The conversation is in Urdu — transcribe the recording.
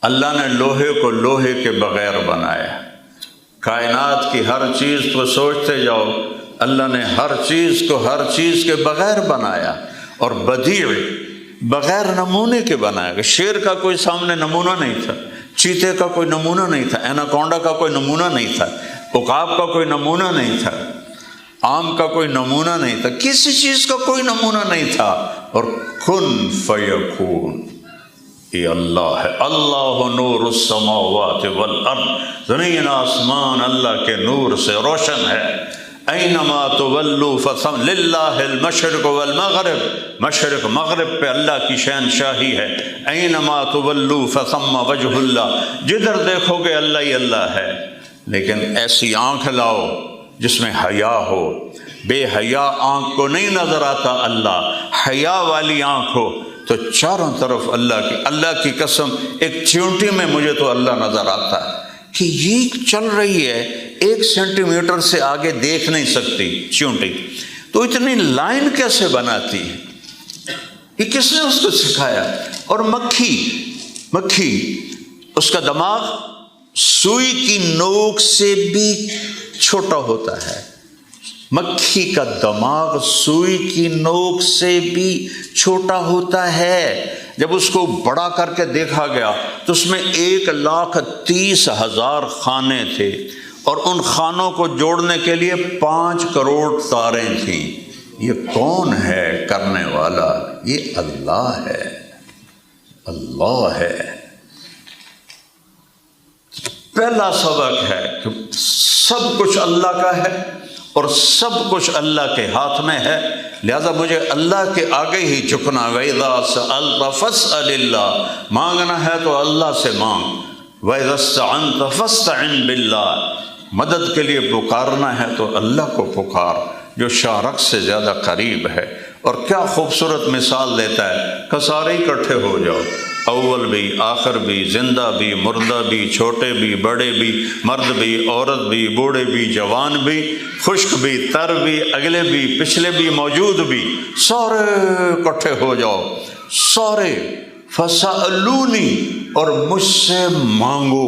اللہ نے لوہے کو لوہے کے بغیر بنایا، کائنات کی ہر چیز کو سوچتے جاؤ، اللہ نے ہر چیز کو ہر چیز کے بغیر بنایا، اور بدیع بغیر نمونے کے بنایا گیا۔ شیر کا کوئی سامنے نمونہ نہیں تھا، چیتے کا کوئی نمونہ نہیں تھا، ایناکونڈا کا کوئی نمونہ نہیں تھا، عقاب کا کوئی نمونہ نہیں تھا، آم کا کوئی نمونہ نہیں تھا، کسی چیز کا کوئی نمونہ نہیں تھا، اور کن فیکون، یہ اللہ ہے۔ اللہ نور السماوات والارض، زمین آسمان اللہ کے نور سے روشن ہے۔ اینما تولوا فثم للہ المشرق والمغرب، مشرق مغرب پہ اللہ کی شہنشاہی ہے۔ اینما تولوا فثم وجہ اللہ، جدھر دیکھو گے اللہ ہی اللہ ہے۔ لیکن ایسی آنکھ لاؤ جس میں حیا ہو، بے حیا آنکھ کو نہیں نظر آتا اللہ، حیا والی آنکھ ہو تو چاروں طرف اللہ کی قسم، ایک چیونٹی میں مجھے تو اللہ نظر آتا ہے کہ یہ چل رہی ہے، 1 سینٹی میٹر سے آگے دیکھ نہیں سکتی چیونٹی، تو اتنی لائن کیسے بناتی ہے؟ یہ کس نے اس کو سکھایا؟ اور مکھی اس کا دماغ سوئی کی نوک سے بھی چھوٹا ہوتا ہے، مکھی کا دماغ سوئی کی نوک سے بھی چھوٹا ہوتا ہے۔ جب اس کو بڑا کر کے دیکھا گیا تو اس میں 1,30,000 خانے تھے، اور ان خانوں کو جوڑنے کے لیے 5 کروڑ تاریں تھیں۔ یہ کون ہے کرنے والا؟ یہ اللہ ہے، اللہ ہے۔ پہلا سبق ہے کہ سب کچھ اللہ کا ہے اور سب کچھ اللہ کے ہاتھ میں ہے، لہذا مجھے اللہ کے آگے ہی جھکنا۔ وَإِذَا سَأَلْتَ فَاسْأَلِ اللَّهَ، مانگنا ہے تو اللہ سے مانگ۔ وَإِذَا اسْتَعَنْتَ فَاسْتَعِنْ بِاللَّهِ، مدد کے لیے پکارنا ہے تو اللہ کو پکار جو شارک سے زیادہ قریب ہے۔ اور کیا خوبصورت مثال دیتا ہے کہ سارے اکٹھے ہو جاؤ، اول بھی آخر بھی، زندہ بھی مردہ بھی، چھوٹے بھی بڑے بھی، مرد بھی عورت بھی، بوڑھے بھی جوان بھی، خشک بھی تر بھی، اگلے بھی پچھلے بھی موجود بھی، سارے اکٹھے ہو جاؤ، سارے فَسَأَلُونِي، اور مجھ سے مانگو۔